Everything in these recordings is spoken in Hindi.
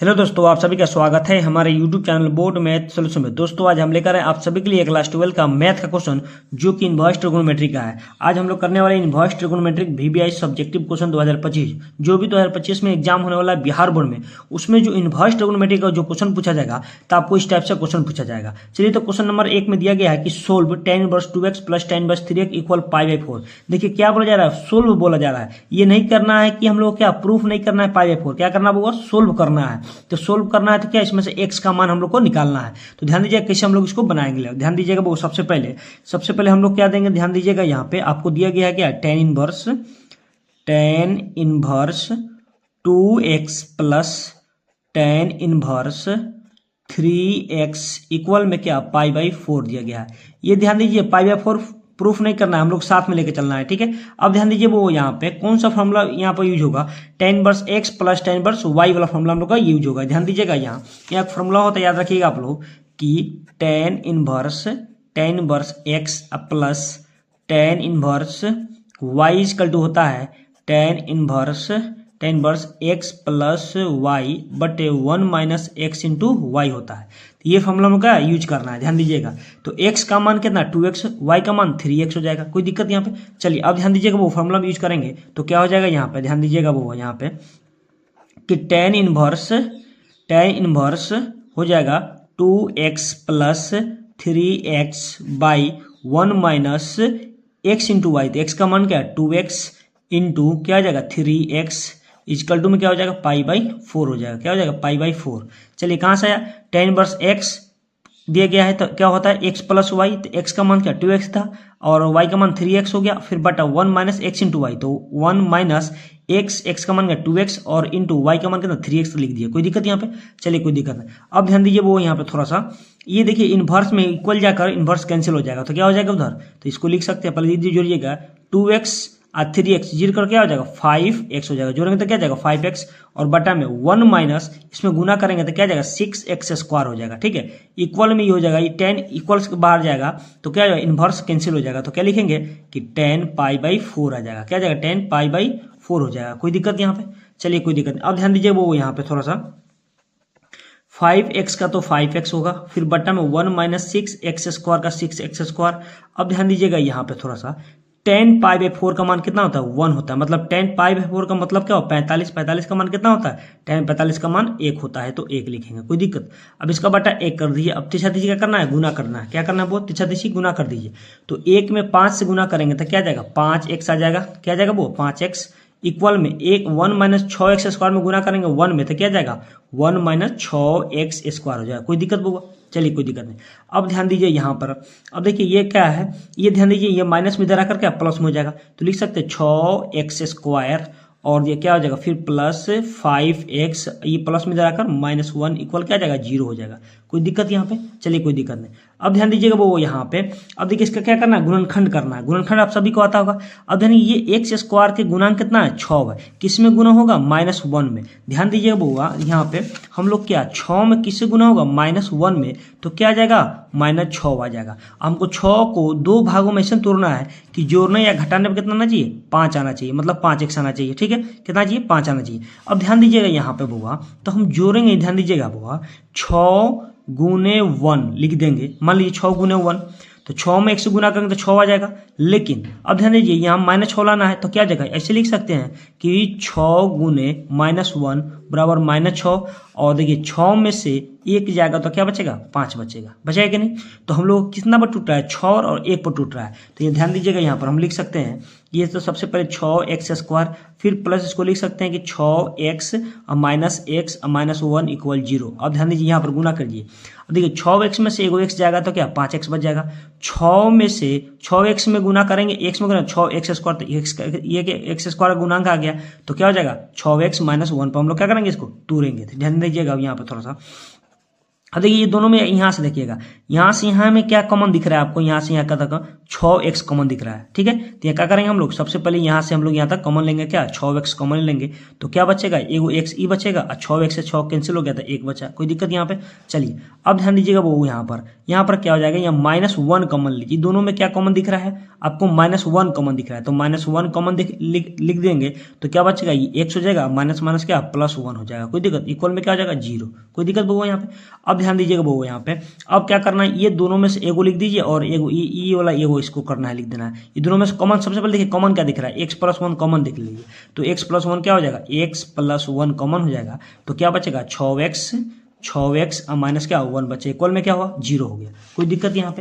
हेलो दोस्तों, आप सभी का स्वागत है हमारे YouTube channel board math solution में। दोस्तों आज हम लेकर आए आप सभी के लिए क्लास 12 का मैथ का क्वेश्चन जो कि इनवर्स ट्रिगोनोमेट्री का है। आज हम लोग करने वाले inverse trigonometric VBI subjective question 2025 जो भी 2025 में एग्जाम होने वाला है बिहार बोर्ड में, उसमें जो इनवर्स ट्रिगोनोमेट्री का जो क्वेश्चन पूछा जाएगा तो आपको इस टाइप से क्वेश्चन पूछा जाएगा। चलिए तो क्वेश्चन नंबर 1 में दिया गया है कि solve tan inverse 2x plus tan inverse 3x equal π/4। देखिए क्या बोला जा रहा है, सोल्व बोला जा रहा है। ये नहीं करना है कि हम लोग क्या प्रूफ नहीं करना है π/4, क्या करना होगा, सोल्व करना है। तो सोल्व करना है तो क्या इसमें से x का मान हम लोग को निकालना है। तो ध्यान दीजिएगा कैसे हम लोग इसको बनाएंगे। ध्यान दीजिएगा वो सबसे पहले हम लोग क्या देंगे, ध्यान दीजिएगा यहाँ पे आपको दिया गया है क्या, tan inverse 2x plus tan inverse 3x equal में क्या π/4 दिया गया है। ये ध्यान दीजिए π/4 प्रूफ नहीं करना है, हम लोग साथ में लेके चलना है, ठीक है। अब ध्यान दीजिए वो यहाँ पे कौन सा फॉर्मूला यहाँ पर यूज होगा, tan inverse x plus tan inverse y वाला फॉर्मूला हम लोग का यूज होगा। ध्यान दीजिएगा यहाँ एक फॉर्मूला होता है, याद रखिएगा आप लोग कि tan inverse x plus tan inverse y equal to होता है tan inverse x plus y बटे 1 माइनस x इंटू वाई होता है। तो ये फॉर्मूला हम लोग का यूज करना है, ध्यान दीजिएगा। तो x का मान कितना 2x, y का मान 3x हो जाएगा, कोई दिक्कत यहाँ पे। चलिए अब ध्यान दीजिएगा वो फॉर्मूला यूज करेंगे तो क्या हो जाएगा यहाँ पे, ध्यान दीजिएगा वो यहाँ पे कि tan इनवर्स हो जाएगा 2x plus 3x by 1 minus x into Y. तो x का मान क्या है 2x इंटू क्या हो जाएगा 3x इक्वल टू में क्या हो जाएगा π/4 हो जाएगा, क्या हो जाएगा π/4। चलिए कहाँ से आया, tan इनवर्स x दिया गया है तो क्या होता है x प्लस वाई। तो x का मान क्या 2x था और y का मान 3x हो गया, फिर बटा 1 माइनस x इंटू वाई। तो 1 माइनस x का मान क्या 2x और इंटू y का मान कितना 3x लिख दिया, कोई दिक्कत यहाँ पे। चलिए कोई दिक्कत नहीं। अब ध्यान दीजिए वो यहाँ पे थोड़ा सा ये देखिए इन्वर्स में इक्वल जाकर इन्वर्स कैंसिल हो जाएगा तो क्या हो जाएगा उधर, तो इसको लिख सकते हैं। पहले दीजिए जोड़िएगा 2x और 3x जीरो कर क्या हो जाएगा 5x हो जाएगा, जोड़ेंगे तो क्या जाएगा 5x और बटा में 1 माइनस इसमें गुना करेंगे तो क्या जाएगा 6x स्क्वायर हो जाएगा, ठीक है। इक्वल में ये हो जाएगा, ये tan इक्वल्स के बाहर जाएगा तो क्या जाएगा इन्वर्स कैंसिल हो जाएगा। तो क्या लिखेंगे कि tan π/4 आ जाएगा, क्या जाएगा tan π/4 हो जाएगा, कोई दिक्कत यहाँ पे। चलिए कोई दिक्कत नहीं। अब ध्यान दीजिए वो यहाँ पे थोड़ा सा 5x का तो 5x होगा, फिर बटा में 1 माइनस 6x स्क्वायर का 6x स्क्वायर। अब ध्यान दीजिएगा यहाँ पे थोड़ा सा tan π/4 का मान कितना होता है 1 होता है, मतलब tan π/4 का मतलब क्या हो 45 का मान कितना होता है tan 45 का मान 1 होता है तो 1 लिखेंगे, कोई दिक्कत। अब इसका बटा 1 कर दीजिए। अब तीसरा तीसरी क्या करना है, गुना करना है। क्या करना है वो तीसरा तीसरी गुना कर दीजिए। तो 1 में 5 से गुना करेंगे तो क्या जाएगा 5x आ जाएगा, क्या जाएगा वो 5x इक्वल में 1 माइनस 6x स्क्वायर में गुना करेंगे 1 में तो क्या जाएगा 1 माइनस 6x स्क्वायर हो जाएगा, कोई दिक्कत होगा। चलिए कोई दिक्कत नहीं। अब ध्यान दीजिए यहाँ पर, अब देखिए ये क्या है, ये ध्यान दीजिए ये माइनस में इधर आकर क्या प्लस में हो जाएगा तो लिख सकते हैं 6x स्क्वायर और ये क्या हो जाएगा फिर प्लस 5x, ये प्लस में इधर आकर -1 इक्वल क्या जाएगा 0 हो जाएगा, कोई दिक्कत यहाँ पे। चलिए कोई दिक्कत नहीं। अब ध्यान दीजिएगा वो यहाँ पे, अब देखिए इसका क्या करना है गुणनखंड करना है। गुणनखंड आप सभी को आता होगा। अब ध्यान ये x स्क्वायर के गुणांक कितना है 6 है, किस में गुना होगा -1 में। ध्यान दीजिएगा वो यहाँ पे हम लोग क्या 6 में किससे गुना होगा -1 में, तो क्या आ जाएगा -6 आ जाएगा। हमको 6 को 2 भागों में ऐसे तोड़ना है कि जोड़ने या घटाने पर कितना आना चाहिए 5 आना चाहिए, मतलब 5x आना चाहिए, ठीक है। कितना चाहिए 5 आना चाहिए। अब ध्यान दीजिएगा यहाँ पे बुआ तो हम जोड़ेंगे, ध्यान दीजिएगा बुआ 6 गुने 1 लिख देंगे। मान लीजिए 6 गुने 1 तो 6 में 1 से गुना करेंगे तो 6 आ जाएगा। लेकिन अब ध्यान दीजिए यहाँ -6 लाना है तो क्या जगह ऐसे लिख सकते हैं कि 6 गुने -1 बराबर -6 और देखिए 6 में से 1 जाएगा तो क्या बचेगा 5 बचेगा, बचेगा कि नहीं। तो हम लोग कितना पर टूट रहा है 6 और 1 पर टूट रहा है। तो ये ध्यान दीजिएगा यहाँ पर हम लिख सकते हैं ये तो सबसे पहले 6x स्क्वायर, फिर प्लस इसको लिख सकते हैं कि 6x और -x और -1 इक्वल 0। अब ध्यान दीजिए यहाँ पर गुना करिए। अब देखिए 6x में से 1 x जाएगा तो क्या 5x बच जाएगा। 6 में से 6x में गुना करेंगे, x में गुना 6x स्क्वायर तो ये x स्क्वायर गुणांक आ गया तो क्या हो जाएगा 6x -1 पर हम लोग क्या करेंगे इसको तोड़ेंगे। तो ध्यान दीजिएगा अब यहाँ पर थोड़ा सा अब देखिए ये दोनों में यहाँ से देखिएगा, यहाँ से यहाँ में क्या कॉमन दिख रहा है आपको, यहाँ से यहाँ का तक 6x कॉमन दिख रहा है, ठीक है। तो ये क्या करेंगे हम लोग, सबसे पहले यहाँ से हम लोग यहाँ तक कॉमन लेंगे, क्या 6x कॉमन लेंगे, तो क्या बचेगा, एगो x ई बचेगा और 6x से 6 कैंसिल हो गया था, 1 बचा, कोई दिक्कत यहाँ पे। चलिए अब ध्यान दीजिएगा वो यहाँ पर क्या हो जाएगा, यहाँ -1 कॉमन लीजिए, दोनों में क्या कॉमन दिख रहा है आपको, -1 कॉमन दिख रहा है, तो -1 कॉमन लिख देंगे, तो क्या बचेगा, ये x हो जाएगा, माइनस माइनस क्या +1 हो जाएगा, कोई दिक्कत, इक्वल में क्या हो जाएगा 0, कोई दिक्कत वो यहाँ पे। अब ध्यान दीजिएगा वो यहाँ पे, अब क्या करना है, ये दोनों में से एगो लिख दीजिए और एगो ई वाला एगो इसको करना है, लिख देना है। ये दोनों में से कॉमन, सबसे पहले देखिए कॉमन क्या दिख रहा है, x+1 कॉमन देख लीजिए, तो x+1 क्या हो जाएगा, x+1 कॉमन हो जाएगा, तो क्या बचेगा 6x और माइनस क्या 1 बचे, इक्वल में क्या हुआ 0 हो गया, कोई दिक्कत यहाँ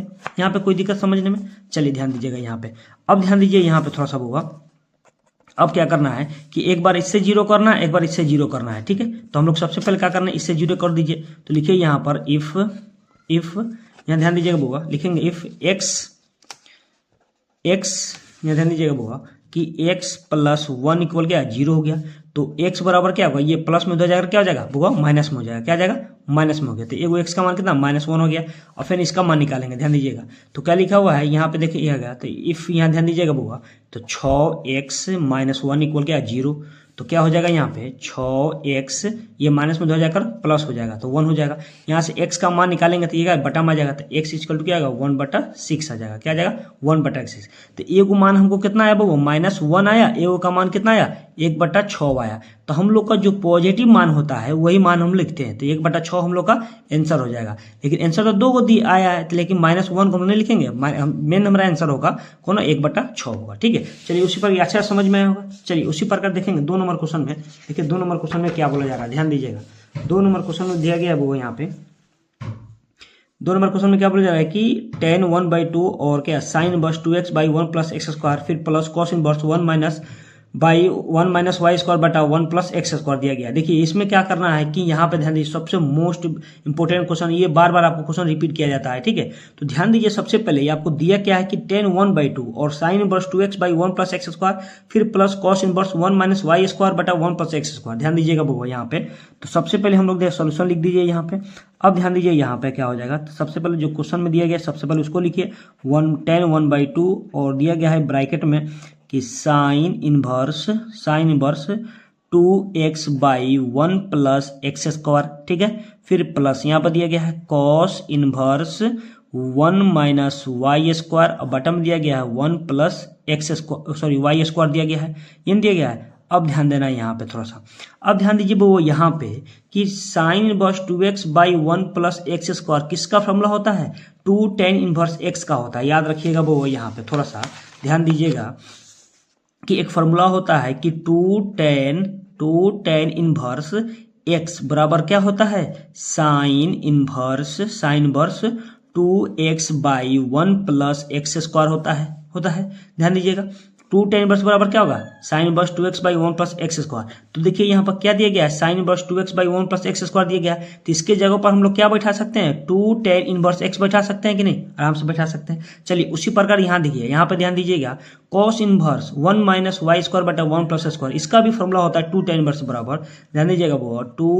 पे कोई दिक्कत समझने में। चलिए ध्यान दीजिएगा यहाँ पे, अब ध्यान दीजिए यहाँ पे थोड़ा सा होगा, अब क्या करना है कि एक बार इससे 0 करना है, एक बार इससे 0 करना है, ठीक है। तो हम लोग सबसे पहले क्या करना है, इससे 0 कर दीजिए, तो लिखिए यहाँ पर इफ यहाँ ध्यान दीजिएगा बुआ, लिखेंगे इफ x यहाँ ध्यान दीजिएगा बुआ कि x+1 इक्वल क्या 0 हो गया, तो x बराबर क्या होगा, ये प्लस में हो जाएगा, क्या हो जाएगा बुआ माइनस में हो जाएगा, क्या हो जाएगा माइनस में हो गया, तो एगो x का मान कितना -1 हो गया, और फिर इसका मान निकालेंगे, ध्यान दीजिएगा, तो क्या लिखा हुआ है यहाँ पे देखिए, ये गया, तो इफ यहाँ ध्यान दीजिएगा बुआ, तो 6x - 1 इक्वल क्या 0, तो क्या हो जाएगा यहाँ पे 6x, ये माइनस में हो जाकर प्लस हो जाएगा, तो 1 हो जाएगा, यहाँ से x का मान निकालेंगे तो ये बटा में आ जाएगा, तो x इक्वल टू क्या आएगा 1/6 आ जाएगा, क्या आ जाएगा 1/6। तो एगो मान हमको कितना आया वो -1 आया, एगो का मान कितना आया 1/6 आया, तो हम लोग का जो पॉजिटिव मान होता है वही मान हम लिखते हैं, तो 1/6 हम लोग का आंसर हो जाएगा। लेकिन आंसर तो 2 को आया है, लेकिन -1 को हम नहीं लिखेंगे, मेन हमारा आंसर होगा कौन 1/6 होगा, ठीक है। चलिए उसी पर अच्छा समझ में आया होगा। चलिए उसी प्रकार देखेंगे 2 नंबर क्वेश्चन में, देखिए 2 नंबर क्वेश्चन में क्या बोला जा रहा है, ध्यान दीजिएगा, 2 नंबर क्वेश्चन में दिया गया है वो यहाँ पे 2 नंबर क्वेश्चन में क्या बोला जा रहा है कि tan 1/2 और क्या sin inverse 2x by 1 + x², फिर प्लस cos इनवर्स 1 - y² बटा 1 + x² दिया गया। देखिए इसमें क्या करना है कि यहाँ पे ध्यान दीजिए, सबसे मोस्ट इंपोर्टेंट क्वेश्चन, ये बार बार आपको क्वेश्चन रिपीट किया जाता है, ठीक है। तो ध्यान दीजिए, सबसे पहले ये आपको दिया क्या है कि tan 1/2 और sin inverse 2x by 1 + x², फिर प्लस cos इनवर्स 1 - y² बटा 1 + x²। ध्यान दीजिएगा वो यहाँ पे, तो सबसे पहले हम लोग सोल्यूशन लिख दीजिए यहाँ पे। अब ध्यान दीजिए यहाँ पे क्या हो जाएगा, तो सबसे पहले जो क्वेश्चन में दिया गया सबसे पहले उसको लिखिए, tan 1/2 और दिया गया है ब्रैकेट में कि sine inverse 2x by 1 + x², ठीक है। फिर प्लस यहाँ पर दिया गया है cos इनवर्स 1 - y² और बटन दिया गया है 1 + y² दिया गया है, ये दिया गया है। अब ध्यान देना है यहाँ पे थोड़ा सा, अब ध्यान दीजिए वो यहाँ पे कि sine inverse 2x by 1 + x² किसका फॉर्मूला होता है, 2 tan इनवर्स x का होता है, याद रखिएगा वो यहाँ पे थोड़ा सा ध्यान दीजिएगा कि एक फॉर्मूला होता है कि 2 tan इनवर्स x बराबर क्या होता है, sine inverse 2x by 1 + x² होता है। ध्यान दीजिएगा 2 tan इनवर्स बराबर क्या होगा, sine inverse 2x by 1 + x²। तो देखिए यहाँ पर क्या दिया गया है, sine inverse 2x by 1 + x² दिया गया है, तो इसके जगह पर हम लोग क्या बैठा सकते हैं, 2 tan इनवर्स x बैठा सकते हैं कि नहीं, आराम से बैठा सकते हैं। चलिए उसी प्रकार यहाँ देखिए, यहाँ पर ध्यान दीजिएगा cos इनवर्स 1 - y² बटा 1 + x², इसका भी फॉर्मूला होता है 2 tan इनवर्स बराबर, ध्यान दीजिएगा वो 2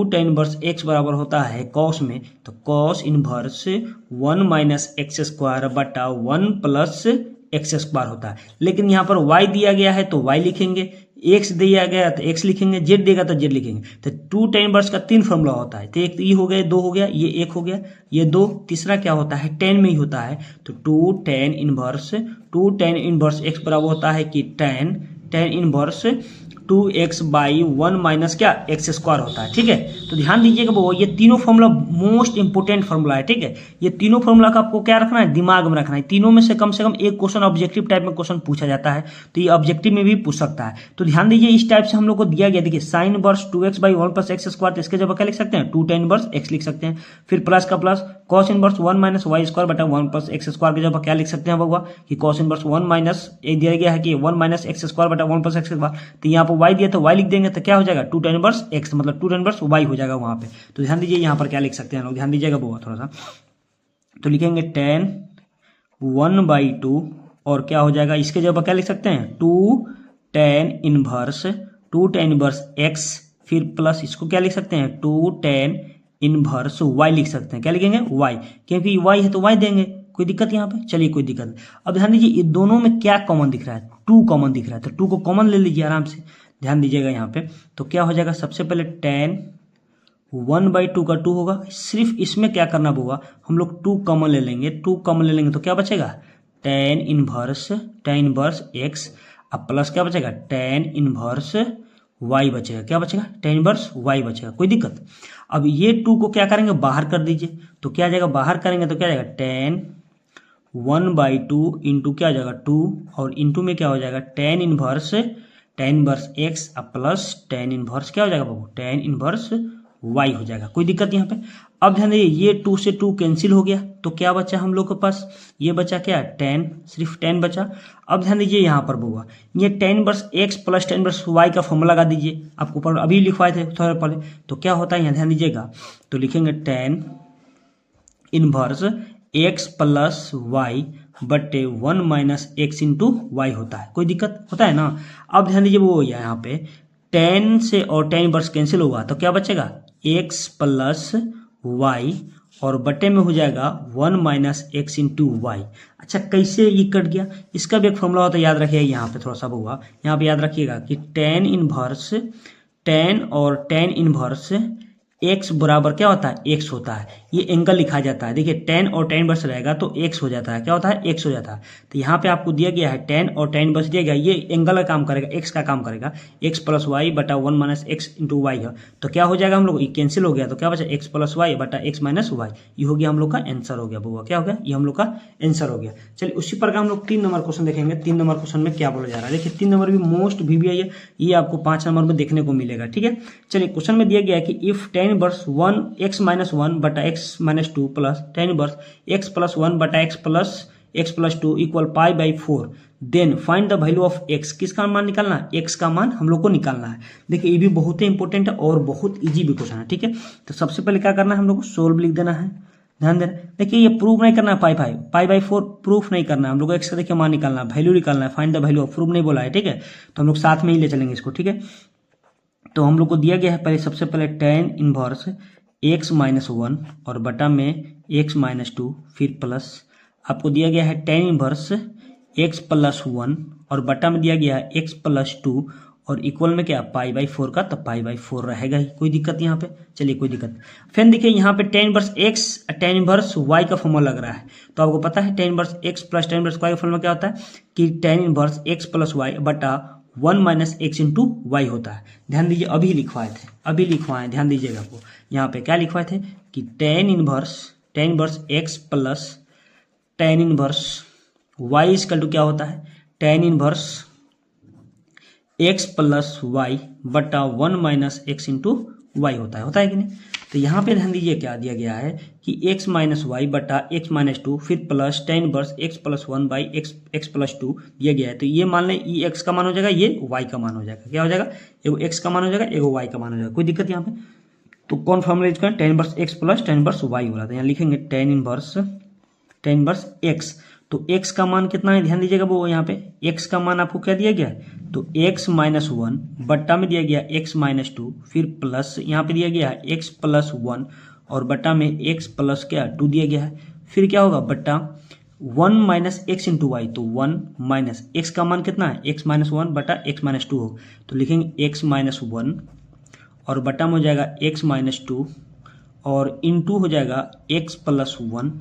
tan इनवर्स x बराबर होता है cos में, तो cos इनवर्स 1 - x² बटा 1 + x² होता है। लेकिन यहाँ पर y दिया गया है तो y लिखेंगे, x दिया गया तो x लिखेंगे, z देगा तो z लिखेंगे। तो 2 tan इनवर्स का 3 फॉर्मूला होता है, तो एक ये हो गया, 2 हो गया, ये 1 हो गया, ये 2, तीसरा क्या होता है tan में ही होता है, तो 2 tan इनवर्स x बराबर होता है कि tan inverse 2x by 1 minus क्या x² होता है, ठीक है। तो ध्यान दीजिएगा वो ये तीनों फॉर्मूला मोस्ट इंपोर्टेंट फॉर्मूला है, ठीक है। ये तीनों फॉर्मूला का आपको क्या रखना है, दिमाग में रखना है। तीनों में से कम एक क्वेश्चन ऑब्जेक्टिव टाइप में क्वेश्चन पूछा जाता है, तो ये ऑब्जेक्टिव में भी पूछ सकता है। तो ध्यान दीजिए इस टाइप से हम लोग को दिया गया, देखिए sine inverse 2x by 1 + x², तो इसके जगह क्या लिख सकते हैं 2 tan इनवर्स x लिख सकते हैं। फिर प्लस का प्लस cos इनवर्स 1 - y² बटा 1 + x² के जगह क्या लिख सकते हैं बउआ कि cos इनवर्स 1 माइनस दिया गया है कि 1 - x² बटा 1 + x², तो यहाँ पर y दिया तो y लिख देंगे, तो क्या हो जाएगा 2 tan इनवर्स x, मतलब 2 tan इनवर्स y हो जाएगा वहां पे। तो ध्यान दीजिए यहाँ पर क्या लिख सकते हैं लोग, ध्यान दीजिएगा वो थोड़ा सा, तो लिखेंगे tan 1/2 और क्या हो जाएगा, इसके जगह क्या लिख सकते हैं 2 tan इनवर्स x, फिर प्लस इसको क्या लिख सकते हैं 2 tan इनवर्स y लिख सकते हैं। क्या लिखेंगे? y, क्योंकि y है तो y देंगे। कोई दिक्कत यहाँ पे? चलिए कोई दिक्कत नहीं। अब ध्यान दीजिए ये दोनों में क्या कॉमन दिख रहा है? 2 कॉमन दिख रहा है, तो 2 को कॉमन ले लीजिए आराम से। ध्यान दीजिएगा यहाँ पे, तो क्या हो जाएगा? सबसे पहले tan 1/2 का 2 होगा। सिर्फ इसमें क्या करना होगा, हम लोग 2 कॉमन ले लेंगे। 2 कॉमन ले लेंगे तो क्या बचेगा? tan इनवर्स x, अब प्लस क्या बचेगा? tan इनवर्स y बचेगा। क्या बचेगा? tan इनवर्स y बचेगा। कोई दिक्कत? अब ये 2 को क्या करेंगे? बाहर कर दीजिए, तो क्या आ जाएगा? बाहर करेंगे तो क्या आ जाएगा? tan 1/2 इंटू क्या आ जाएगा? 2, और इंटू में क्या हो जाएगा? tan इनवर्स x अब प्लस tan इनवर्स क्या हो जाएगा बाबू? tan इनवर्स y हो जाएगा। कोई दिक्कत यहाँ पे? अब ध्यान दीजिए ये 2 से 2 कैंसिल हो गया, तो क्या बचा हम लोग के पास? ये बचा क्या? tan, सिर्फ tan बचा। अब ध्यान दीजिए यहाँ पर होगा ये tan inverse x plus tan inverse y का फॉर्मूला लगा दीजिए। आपको ऊपर अभी लिखवाए थे थोड़ा पहले, तो क्या होता है यहाँ ध्यान दीजिएगा, तो लिखेंगे tan inverse x plus y बटे 1 माइनस एक्स इंटू वाई होता है। कोई दिक्कत होता है ना? अब ध्यान दीजिए वो हो गया यहाँ पे tan से और tan इनवर्स कैंसिल हुआ, तो क्या बचेगा? x प्लस वाई और बटे में हो जाएगा 1 माइनस एक्स इंटू वाई। अच्छा कैसे ये कट गया? इसका भी एक फॉर्मूला होता है, याद रखिएगा यहाँ पे थोड़ा सा होगा, यहाँ पे याद रखिएगा कि tan इनवर्स tan और tan इनवर्स x बराबर क्या होता है? x होता है। ये एंगल लिखा जाता है, देखिए tan और tan इनवर्स रहेगा तो x हो जाता है। क्या होता है? x हो जाता है। तो यहाँ पे आपको दिया गया है tan और tan इनवर्स दिया गया, ये एंगल का काम करेगा, x का काम करेगा। x प्लस वाई बटा 1 माइनस एक्स इंटू वाई है, तो क्या हो जाएगा हम लोग? ये कैंसिल हो गया, तो क्या बचा? x प्लस वाई बटा x माइनस वाई। ये हो गया हम लोग का आंसर हो गया बउआ। क्या हो गया? ये हम लोग का आंसर हो गया। चलिए उसी प्रकार हम लोग 3 नंबर क्वेश्चन देखेंगे। 3 नंबर क्वेश्चन में क्या बोला जा रहा है? देखिए 3 नंबर भी मोस्ट VBI है, ये आपको 5 नंबर में देखने को मिलेगा। ठीक है, चलिए क्वेश्चन में दिया गया है कि if tan inverse 1 x minus 1 बटा x minus 2 plus tan inverse x plus 1 बटा x plus 2 equal pi by 4, then find the value of x। किसका मान निकालना है? x का मान हम लोग को निकालना है। देखिए ये भी बहुत ही इंपॉर्टेंट है और बहुत इजी भी क्वेश्चन है। ठीक है, तो सबसे पहले क्या करना है हम लोग को? सोल्व लिख देना है। ध्यान देना, देखिए ये प्रूफ नहीं करना है, पाई बाई 4 प्रूफ नहीं करना है हम लोग को। x का देखिए मान निकालना है, वैल्यू निकालना है, find the value of, proof नहीं बोला है। ठीक है, तो हम लोग साथ में ही ले चलेंगे इसको। ठीक है, तो हम लोग को दिया गया है पहले सबसे पहले tan इनवर्स x माइनस 1 और बटा में x माइनस 2, फिर प्लस आपको दिया गया है tan इनवर्स x प्लस 1 और बटा में दिया गया है x प्लस 2 और इक्वल में क्या? पाई बाई 4 का, तो पाई बाई 4 रहेगा ही। कोई दिक्कत यहाँ पे? चलिए कोई दिक्कत। फिर देखिए यहाँ पे tan inverse x tan inverse y का फॉर्मूला लग रहा है, तो आपको पता है tan inverse x plus tan inverse y का फॉर्मूला क्या होता है कि tan inverse x plus y बटा 1 माइनस एक्स इंटू वाई होता है। ध्यान दीजिए अभी लिखवाए, ध्यान दीजिएगा आपको यहाँ पे क्या लिखवाए थे कि tan inverse x plus tan inverse y equal to क्या होता है? tan inverse x plus Y बटा 1 माइनस एक्स इंटू वाई होता है कि नहीं? तो यहाँ पे ध्यान दीजिए क्या दिया गया है कि x माइनस वाई बटा x माइनस 2 फिर plus tan inverse x plus 1 by x plus 2 दिया गया है। तो ये मान लें ये x का मान हो जाएगा, ये y का मान हो जाएगा। क्या हो जाएगा? एगो x का मान हो जाएगा, एगो y का मान हो जाएगा। कोई दिक्कत यहाँ पे? तो कौन फॉर्मूला यूज करें? tan inverse x plus tan inverse y बोला था, यहाँ लिखेंगे tan इनवर्स x। तो x का मान कितना है? ध्यान दीजिएगा वो यहाँ पे x का मान आपको क्या दिया गया है? तो x माइनस 1 बट्टा में दिया गया x माइनस 2 फिर प्लस यहाँ पे दिया गया है x प्लस 1 और बट्टा में x प्लस क्या 2 दिया गया है। फिर क्या होगा? बट्टा 1 माइनस एक्स इंटू वाई, तो 1 माइनस x का मान कितना है? x माइनस 1 बटा x माइनस 2 हो, तो लिखेंगे x माइनस 1 और बट्टा में हो जाएगा x माइनस 2 और इंटू हो जाएगा x प्लस 1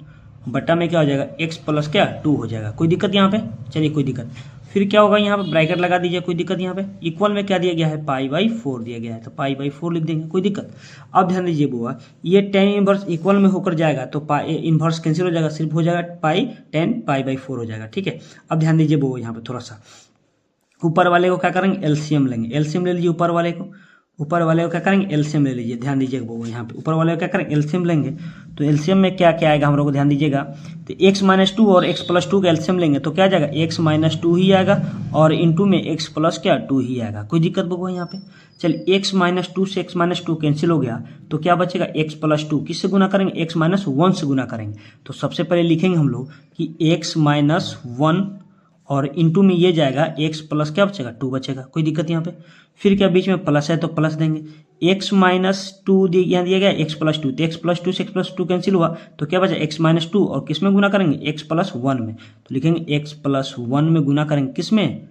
बटा में क्या हो जाएगा? x प्लस क्या 2 हो जाएगा। कोई दिक्कत यहाँ पे? चलिए कोई दिक्कत। फिर क्या होगा? यहाँ पे ब्रैकेट लगा दीजिए। कोई दिक्कत यहाँ पे? इक्वल में क्या दिया गया है? पाई बाई 4 दिया गया है, तो पाई बाई 4 लिख देंगे। कोई दिक्कत? अब ध्यान दीजिए बुआ, ये tan इनवर्स इक्वल में होकर जाएगा तो पाई इनवर्स कैंसिल हो जाएगा, सिर्फ हो जाएगा पाई tan पाई बाई 4 हो जाएगा। ठीक है, अब ध्यान दीजिए बुआ यहाँ पे थोड़ा सा ऊपर वाले को क्या करेंगे? एलसीएम लेंगे। एलसीएम ले लीजिए ऊपर वाले को क्या करेंगे? एलसीएम ले लीजिए। ध्यान दीजिएगा वो यहाँ पे ऊपर वाले को क्या करेंगे? एलसीएम लेंगे। तो एलसीएम में क्या क्या आएगा हम लोग को ध्यान दीजिएगा, तो x माइनस 2 और x प्लस 2 का एलसीएम लेंगे तो क्या आ जाएगा? x माइनस 2 ही आएगा और इंटू में x प्लस क्या 2 ही आएगा। कोई दिक्कत बगो यहाँ पे? चलिए x माइनस 2 से x माइनस 2 कैंसिल हो गया तो क्या बचेगा? x प्लस 2 किससे गुना करेंगे? x माइनस 1 से गुना करेंगे। तो सबसे पहले लिखेंगे हम लोग कि x माइनस 1 और इंटू में ये जाएगा एक्स प्लस क्या बचेगा 2 बचेगा, कोई दिक्कत यहाँ पे। फिर क्या बीच में प्लस है तो प्लस देंगे, एक्स माइनस 2 यहाँ दिया गया एक्स प्लस 2, तो एक्स प्लस 2 से एक्स प्लस 2 कैंसिल हुआ तो क्या बचा एक्स माइनस 2, और किस में गुना करेंगे एक्स प्लस 1 में, तो लिखेंगे एक्स प्लस 1 में गुना करेंगे किस में,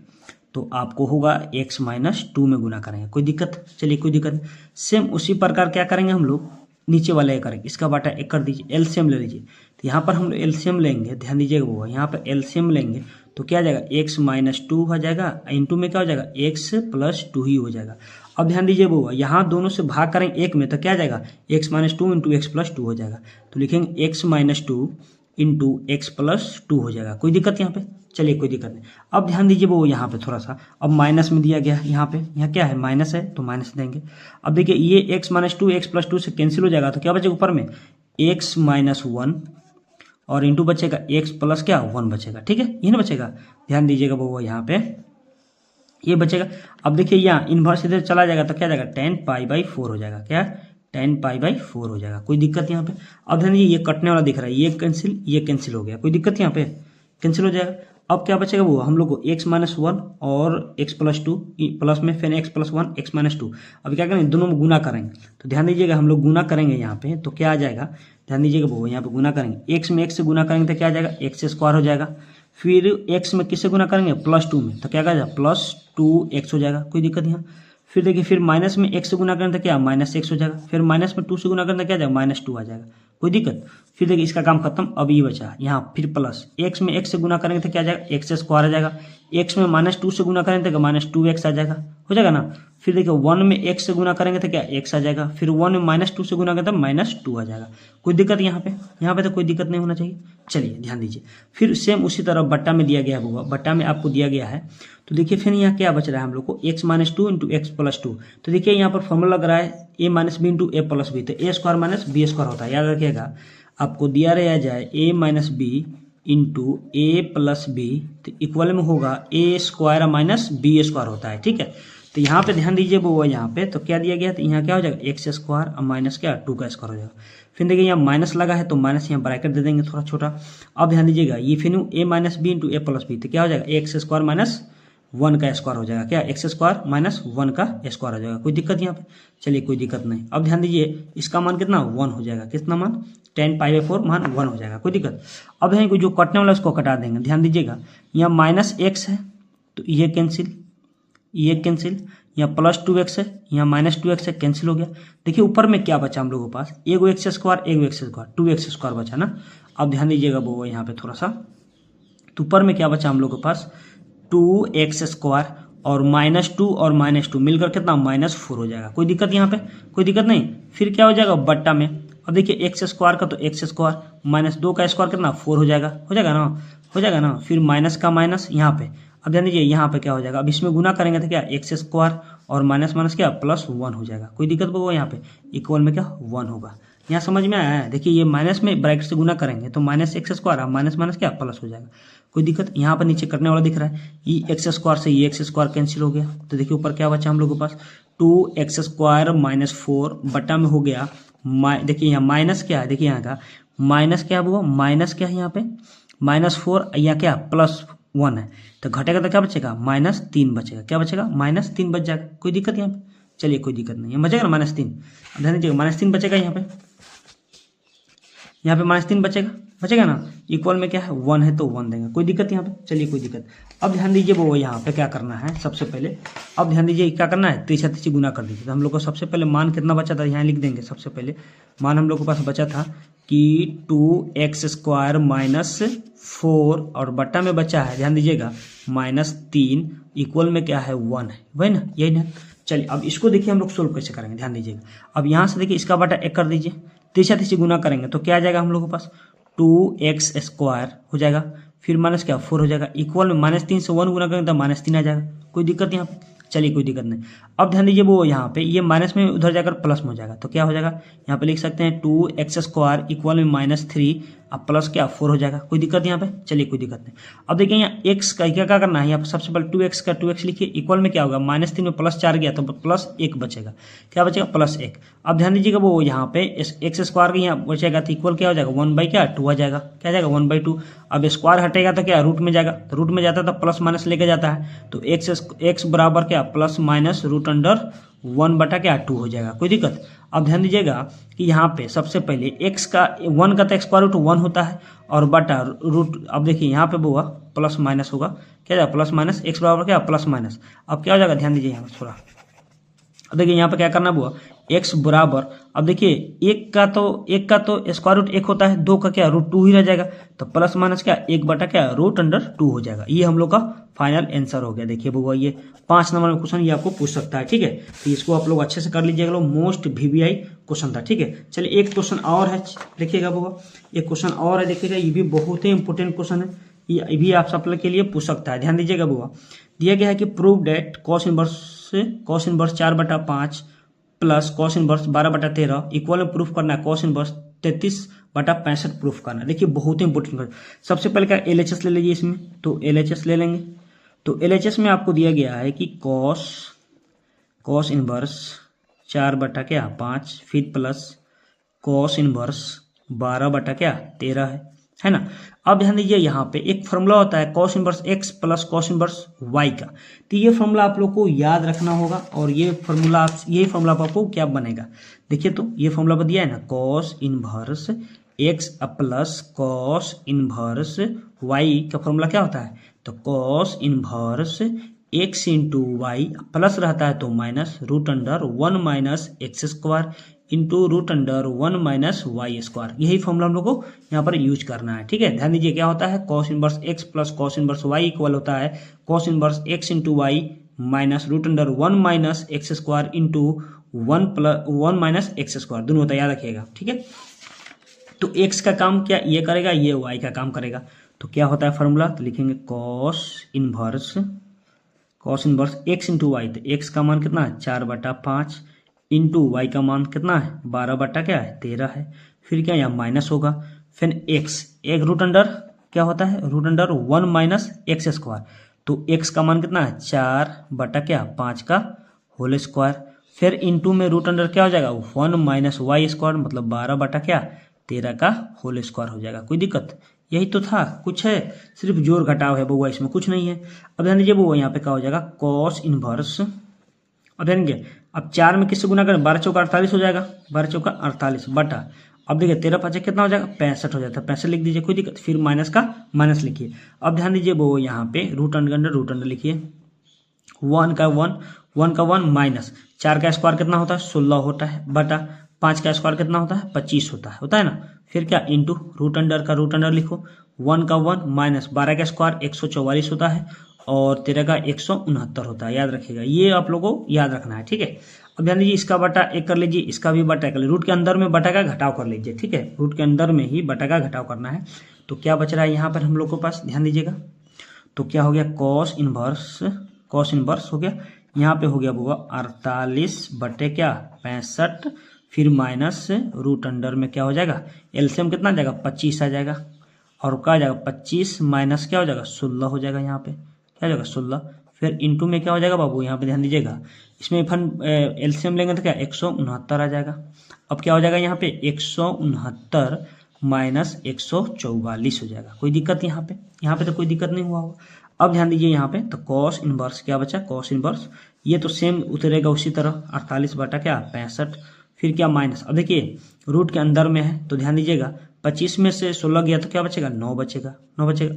तो आपको होगा एक्स माइनस 2 में गुना करेंगे, कोई दिक्कत। चलिए कोई दिक्कत नहीं। सेम उसी प्रकार क्या करेंगे हम लोग नीचे वाला एक करेंगे, इसका बाटा एक कर दीजिए, एलसीएम ले लीजिए। तो यहाँ पर हम लोग एलसीएम लेंगे, ध्यान दीजिएगा वो यहाँ पर एलसीएम लेंगे तो क्या आ जाएगा एक्स माइनस 2 हो जाएगा, इंटू में क्या हो जाएगा एक्स प्लस 2 ही हो जाएगा। अब ध्यान दीजिए वो यहाँ दोनों से भाग करेंगे एक में तो क्या आ जाएगा x minus 2 into x plus 2 हो जाएगा, तो लिखेंगे x minus 2 into x plus 2 हो जाएगा, कोई दिक्कत यहाँ पे। चलिए कोई दिक्कत नहीं। अब ध्यान दीजिए वो यहाँ पे थोड़ा सा, अब माइनस में दिया गया यहाँ पे, यहाँ क्या है माइनस है तो माइनस देंगे। अब देखिए ये एक्स माइनस 2 एक्स प्लस 2 से कैंसिल हो जाएगा तो क्या बचेगा ऊपर में एक्स माइनस 1 और इंटू बचेगा एक्स प्लस क्या 1 बचेगा, ठीक है ये ना बचेगा। ध्यान दीजिएगा वो यहाँ पे ये बचेगा। अब देखिए यहाँ इन्वर्स इधर चला जाएगा तो क्या जाएगा 10π/4 हो जाएगा, क्या 10π/4 हो जाएगा, कोई दिक्कत यहाँ पे। अब ध्यान दीजिए ये कटने वाला दिख रहा है, ये कैंसिल हो गया, कोई दिक्कत यहाँ पे कैंसिल हो जाएगा। अब क्या बचेगा वो हम लोग को एक्स माइनस 1 और एक्स प्लस 2 प्लस में फिर एक्स प्लस 1 एक्स माइनस 2। अब क्या करेंगे दोनों में गुना करेंगे, तो ध्यान दीजिएगा हम लोग गुना करेंगे यहाँ पे तो क्या आ जाएगा, ध्यान दीजिएगा वो यहाँ पे गुना करेंगे एक्स में एक्स से गुना करेंगे तो क्या आ जाएगा एक्स स्क्वायर हो जाएगा। फिर एक्स में किससे गुना करेंगे प्लस 2 में तो क्या आ जाएगा प्लस 2x हो जाएगा, कोई दिक्कत यहाँ। फिर देखिए फिर माइनस में x से गुना करें तो क्या माइनस x हो जाएगा, फिर माइनस में 2 से गुना करें तो क्या आ जाएगा माइनस 2 आ जाएगा, कोई दिक्कत। फिर देखिए इसका काम खत्म। अब ये बचा यहाँ फिर प्लस x में x से गुना करेंगे तो क्या आ जाएगा एक्स स्क्वायर आ जाएगा, x में माइनस 2 से गुना करेंगे तो माइनस 2x आ जाएगा, हो जाएगा ना। फिर देखिए 1 में x से गुना करेंगे तो क्या x आ जाएगा, फिर 1 में माइनस 2 से गुना करें तो माइनस 2 आ जाएगा, कोई दिक्कत यहाँ पे तो कोई दिक्कत नहीं होना चाहिए। चलिए ध्यान दीजिए फिर सेम उसी तरह बट्टा में दिया गया है, बट्टा में आपको दिया गया है तो देखिए फिर यहाँ क्या बच रहा है हम लोग को x minus 2 into x plus 2। तो देखिए यहाँ पर फॉर्मूला लग रहा है ए माइनस बी इंटू ए प्लस बी, तो ए स्क्वायर माइनस बी स्क्वायर होता है, याद रखिएगा आपको दिया रहा जाए ए माइनस बी इंटू ए प्लस बी तो इक्वल में होगा ए स्क्वायर माइनस बी स्क्वायर होता है, ठीक है। तो यहाँ पे ध्यान दीजिए वो यहाँ पे तो क्या दिया गया तो यहाँ क्या हो जाएगा एक्स स्क्वायर और माइनस क्या 2 का स्क्वायर हो जाएगा। फिर देखिए यहाँ माइनस लगा है तो माइनस यहाँ ब्रैकेट दे देंगे थोड़ा छोटा। अब ध्यान दीजिएगा ये फिर ए माइनस बी इंटू ए प्लस बी तो क्या हो जाएगा एक्स स्क्वायर माइनस 1 का स्क्वायर हो जाएगा, क्या एक्स स्क्वायर माइनस 1 का स्क्वायर हो जाएगा, कोई दिक्कत यहाँ पे। चलिए कोई दिक्कत नहीं। अब ध्यान दीजिए इसका मान कितना 1 हो जाएगा, कितना मान 10π/4 मान 1 हो जाएगा, कोई दिक्कत। अब यहाँ जो कटने वाला उसको कटा देंगे, ध्यान दीजिएगा यहाँ माइनस एक्स है तो ये कैंसिल, यहाँ प्लस 2x है यहाँ माइनस 2x है, कैंसिल हो गया। देखिए ऊपर में क्या बचा हम लोगों के पास एगो एक्स स्क्वायर 2x स्क्वायर बचा ना। अब ध्यान दीजिएगा वो यहाँ पे थोड़ा सा तो ऊपर में क्या बचा हम लोग के पास 2x स्क्वायर और -2 और -2 मिलकर कितना -4 हो जाएगा, कोई दिक्कत यहाँ पे कोई दिक्कत नहीं। फिर क्या हो जाएगा बट्टा में, अब देखिए एक्स स्क्वायर का तो एक्स स्क्वायर -2 का स्क्वायर कितना 4 हो जाएगा ना। फिर माइनस का माइनस यहाँ पे, अब ध्यान दीजिए यहाँ पे क्या हो जाएगा, अब इसमें गुना करेंगे तो क्या एक्स स्क्वायर और माइनस क्या +1 हो जाएगा, कोई दिक्कत होगा यहाँ पे इक्वल में क्या 1 होगा। यहाँ समझ में आया है। देखिए ये माइनस में ब्रैकेट से गुना करेंगे तो -x स्क्वायर और माइनस क्या प्लस हो जाएगा, कोई दिक्कत। यहाँ पर नीचे कटने वाला दिख रहा है ये एक्स स्क्वायर से ये एक्स स्क्वायर कैंसिल हो गया। तो देखिए ऊपर क्या बचा हम लोग के पास 2x स्क्वायर -4 बटा में हो गया देखिए यहाँ माइनस क्या है, देखिए यहाँ का माइनस क्या हुआ माइनस क्या है यहाँ पे -4 यहाँ क्या +1 है तो घटेगा तो क्या बचेगा -3 बचेगा, क्या बचेगा -3 बच जाएगा, कोई दिक्कत यहाँ पे। चलिए कोई दिक्कत नहीं है, बचेगा ना -3। अब ध्यान दीजिएगा -3 बचेगा यहाँ पे -3 बचेगा ना। इक्वल में क्या है 1 है तो 1 देंगे, कोई दिक्कत यहाँ पे। चलिए कोई दिक्कत। अब ध्यान दीजिए वो यहाँ पे क्या करना है सबसे पहले, अब ध्यान दीजिए क्या करना है तीसरा गुना कर दीजिए। तो हम लोग को सबसे पहले मान कितना बचा था यहाँ लिख देंगे। सबसे पहले मान हम लोग के पास बचा था कि 2x स्क्वायर -4 और बट्टा में बचा है ध्यान दीजिएगा -3 इक्वल में क्या है 1 है, वही ना यही ना। चलिए अब इसको देखिए हम लोग सोल्व कैसे करेंगे, ध्यान दीजिएगा। अब यहाँ से देखिए इसका बटा 1 कर दीजिए, तीसरा गुना करेंगे तो क्या आ जाएगा हम लोग के पास 2x स्क्वायर हो जाएगा, फिर माइनस क्या 4 हो जाएगा, इक्वल में -3 से 1 गुना करेंगे तो -3 आ जाएगा, कोई दिक्कत यहाँ पे। चलिए कोई दिक्कत नहीं। अब ध्यान दीजिए वो यहाँ पे ये माइनस में उधर जाकर प्लस में हो जाएगा, तो क्या हो जाएगा यहाँ पे लिख सकते हैं 2x² इक्वल में -3, अब प्लस क्या 4 हो जाएगा। कोई दिक्कत यहाँ पे, चलिए कोई दिक्कत नहीं। अब देखिए यहाँ x का क्या करना है, यहाँ पे सबसे पहले 2x का 2x लिखिए, इक्वल में क्या होगा -3 में +4 गया तो +1 बचेगा, क्या बचेगा +1। अब ध्यान दीजिएगा वो यहाँ पे x² का यहाँ बचेगा तो इक्वल क्या हो जाएगा 1/2 हो जाएगा, क्या जाएगा 1/2। अब स्क्वायर हटेगा तो क्या रूट में जाएगा, तो रूट में जाता है तो प्लस माइनस लेके जाता है, तो x बराबर क्या ±√(1/2 हो जाएगा। कोई दिक्कत। अब ध्यान दीजिएगा कि यहाँ पे सबसे पहले x का 1 का तो स्क्वायर रूट 1 होता है और बटा रूट, अब देखिए यहाँ पे वो प्लस माइनस होगा, क्या जाएगा प्लस माइनस, x बराबर क्या प्लस माइनस। अब क्या हो जाएगा ध्यान दीजिए यहाँ पे थोड़ा, अब देखिए यहाँ पे क्या करना हुआ x बराबर, अब देखिए एक का तो स्क्वायर रूट 1 होता है, 2 का क्या √2 ही रह जाएगा, तो प्लस माइनस क्या 1/√2 हो जाएगा। ये हम लोग का फाइनल आंसर हो गया। देखिए बुआ ये 5 नंबर में क्वेश्चन ये आपको पूछ सकता है, ठीक है, तो इसको आप लोग अच्छे से कर लीजिएगा लोग, मोस्ट VVI क्वेश्चन था, ठीक है। चलिए एक क्वेश्चन और है, देखिएगा बुआ एक क्वेश्चन और है, देखिएगा ये भी बहुत ही इंपॉर्टेंट क्वेश्चन है, ये भी आप सब के लिए पूछ सकता है। ध्यान दीजिएगा बुआ, दिया गया है कि prove that cos inverse 4/5 plus cos inverse 12/13 equal में प्रूफ करना है cos इनवर्स 33/65 प्रूफ करना है। देखिए बहुत ही इंपॉर्टेंट, सबसे पहले क्या LHS ले लीजिए इसमें, तो LHS ले लेंगे, तो LHS में आपको दिया गया है कि cos इनवर्स 4/5 फिर प्लस cos इनवर्स 12/13 है ना। अब ध्यान दीजिए यहाँ पे एक फॉर्मूला होता है cos inverse x plus cos inverse y का, तो ये फॉर्मूला आप लोग को याद रखना होगा, और यही फॉर्मूला आपको क्या बनेगा, देखिए तो ये फॉर्मूला दिया है ना, cos inverse x plus cos inverse y का फॉर्मूला क्या होता है, तो cos inverse x into Y plus रहता है तो -√1 - x² इंटू √1 - y², यही फॉर्मूला हम लोग को यहाँ पर यूज करना है, ठीक है। ध्यान दीजिए क्या होता है cos inverse x plus cos inverse y equal होता है cos inverse x into Y -√1 - x² into 1 - x², दोनों होता है, याद रखिएगा, ठीक है। तो x का काम क्या ये करेगा, ये y का काम करेगा, तो क्या होता है फॉर्मूला, तो लिखेंगे cos inverse x into Y, तो x का मान कितना है 4/5 इंटू वाई का मान कितना है 12/13 है, फिर क्या यहाँ माइनस होगा, फिर x एक रूट अंडर क्या होता है √1 - x², तो x का मान कितना है 4/5 का होल स्क्वायर, फिर इंटू में रूट अंडर क्या हो जाएगा 1 - y² मतलब 12/13 का होल स्क्वायर हो जाएगा। कोई दिक्कत, यही तो था, कुछ है सिर्फ जोड़ घटाव है बउआ, इसमें कुछ नहीं है। अब ध्यान दीजिए बउआ यहाँ पे क्या हो जाएगा cos इनवर्स, अब ध्यान दीजिए अब 4 में किससे गुना करें 12 चौका 48 हो जाएगा, 12 चौका 48 बटा, अब देखिए 13×5 कितना हो जाएगा 65 हो जाता है, 65 लिख दीजिए, कोई दिक्कत, फिर माइनस का माइनस लिखिए। अब ध्यान दीजिए वो यहाँ पे रूट अंडर लिखिए, 1 का 1 माइनस 4 का स्क्वायर कितना होता है 16 होता है, बटा 5 का स्क्वायर कितना होता है 25 होता है ना, फिर क्या इंटू रूट अंडर लिखो, 1 का 1 माइनस 12 का स्क्वायर 144 होता है और 13 का 169 होता है, याद रखिएगा, ये आप लोगों को याद रखना है, ठीक है। अब ध्यान दीजिए इसका बटा 1 कर लीजिए, इसका भी बटा कर लीजिए, रूट के अंदर में बटा का घटाव कर लीजिए, ठीक है, रूट के अंदर में ही बटा का घटाव करना है। तो क्या बच रहा है यहाँ पर हम लोग के पास, ध्यान दीजिएगा, तो क्या हो गया cos इनवर्स हो गया, यहाँ पे हो गया बुआ 48/65, फिर माइनस रूट अंडर में क्या हो जाएगा एलसीएम कितना आ जाएगा 25 आ जाएगा, और क्या आ जाएगा 25 माइनस क्या हो जाएगा 16 हो जाएगा, यहाँ पे क्या हो जाएगा 16, फिर इंटू में क्या हो जाएगा बाबू, यहाँ पे ध्यान दीजिएगा, इसमें फन एलसीएम लेंगे तो क्या 169 आ जाएगा। अब क्या हो जाएगा यहाँ पे 169 माइनस 144 हो जाएगा, कोई दिक्कत यहाँ पे तो कोई दिक्कत नहीं हुआ होगा। अब ध्यान दीजिए यहाँ पे तो cos इनवर्स क्या बचा, cos इनवर्स ये तो सेम उतरेगा उसी तरह 48/65, फिर क्या माइनस, अब देखिए रूट के अंदर में है तो ध्यान दीजिएगा 25 में से 16 गया तो क्या बचेगा 9 बचेगा,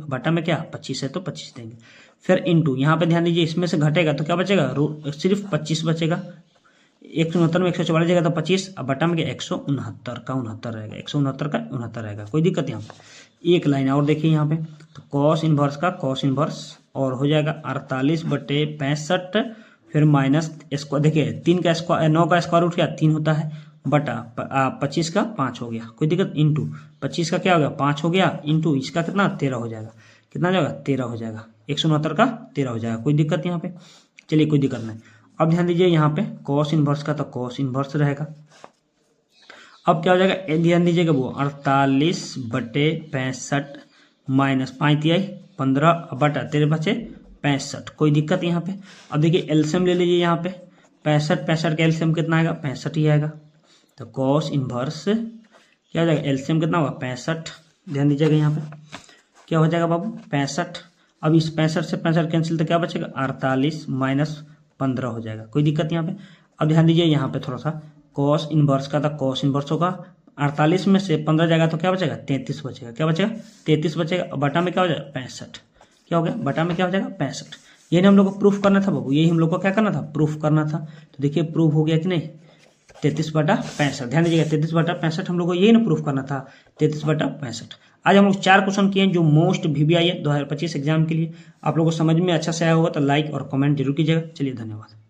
बटा में क्या 25 है तो 25 देंगे, फिर इंटू यहाँ पे ध्यान दीजिए इसमें से घटेगा तो क्या बचेगा सिर्फ 25 बचेगा, 169 में 144 जाएगा तो 25, अब बटा में क्या 169 का 69 रहेगा, 169 का 69 रहेगा, कोई दिक्कत यहाँ पे। एक लाइन और देखिए यहाँ पे तो cos इनवर्स और हो जाएगा 48/65, फिर माइनस स्क्वायर, देखिए 3 का स्क्वायर 9 का स्क्वायर रूट क्या 3 होता है, बटा 25 का 5 हो गया, कोई दिक्कत, इंटू 25 का क्या हो गया 5 हो गया, इंटू इसका कितना 13 हो जाएगा, कितना हो जाएगा 13 हो जाएगा, 169 का 13 हो जाएगा, कोई दिक्कत यहाँ पे, चलिए कोई दिक्कत नहीं। अब ध्यान दीजिए यहाँ पे कॉस इनवर्स का, तो कॉस इनवर्स रहेगा। अब क्या हो जाएगा, ध्यान दीजिएगा वो 48/65 माइनस 5×15 बटा 13/65, कोई दिक्कत यहाँ पे। अब देखिए एलसीएम ले लीजिए यहाँ पे, 65 का एलसीएम कितना आएगा, 65 ही आएगा। तो कॉस इनवर्स क्या हो जाएगा, एलसीएम कितना होगा, 65। ध्यान दीजिएगा यहाँ पे क्या हो जाएगा बाबू, 65। अब इस 65 से 65 कैंसिल, तो क्या बचेगा, 48 माइनस 15 हो जाएगा, कोई दिक्कत यहाँ पे। अब ध्यान दीजिए यहाँ पे थोड़ा सा, कॉस इनवर्स का था, कॉस इनवर्स होगा 48 में से 15 जाएगा तो क्या बचेगा, 33 बचेगा। क्या बचेगा, 33 बचेगा। बटा में क्या हो जाएगा, 65। क्या हो गया, बटा में क्या हो जाएगा, 65। यही हम लोग को प्रूफ करना था बाबू, यही हम लोग को क्या करना था, प्रूफ करना था। तो देखिए प्रूफ हो गया कि नहीं, 33/65। ध्यान दीजिएगा 33/65 हम लोग को यही ना प्रूफ करना था, 33/65। आज हम लोग 4 क्वेश्चन किए हैं जो मोस्ट VBI है 2025 एग्जाम के लिए। आप लोगों को समझ में अच्छा से आया होगा तो लाइक और कमेंट जरूर कीजिएगा। चलिए धन्यवाद।